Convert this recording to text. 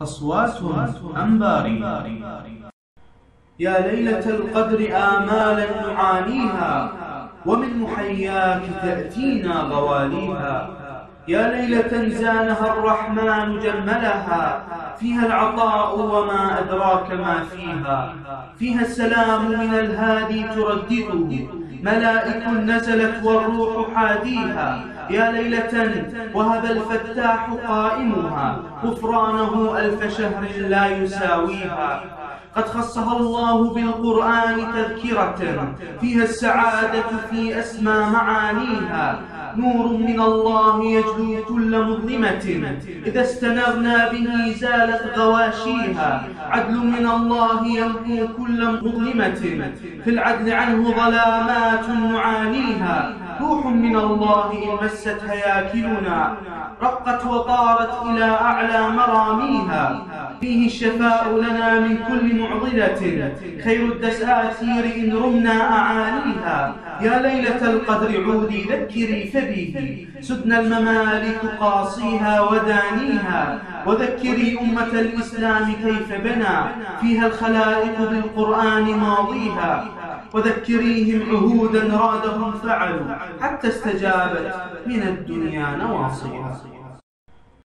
أصوات أنباري. يا ليلة القدر آمالا نعانيها، ومن محياك تأتينا غواليها. يا ليلة زانها الرحمن جملها، فيها العطاء وما أدراك ما فيها. فيها السلام من الهادي تردده، ملائك نزلت والروح حاديها. يا ليلة وهب الفتاح قائمها، غفرانه ألف شهر لا يساويها. قد خصها الله بالقرآن تذكرة، فيها السعادة في أسمى معانيها. نور من الله يجلو كل مظلمة، إذا استنرنا به زالت غواشيها. عدل من الله يمحو كل مظلمة، في العدل عنه ظلامات نعانيها. روح من الله إن مست هياكلنا، رقت وطارت إلى أعلى مراميها. فيه الشفاء لنا من كل معضلة، خير الدساتير إن رمنا أعانيها. يا ليلة القدر عودي ذكري فبه، سدنا الممالك قاصيها ودانيها. وذكري أمة الإسلام كيف بنى فيها الخلائق بالقرآن ماضيها. وذكريهم عهودا رادهم فعلوا، حتى استجابت من الدنيا نواصيها.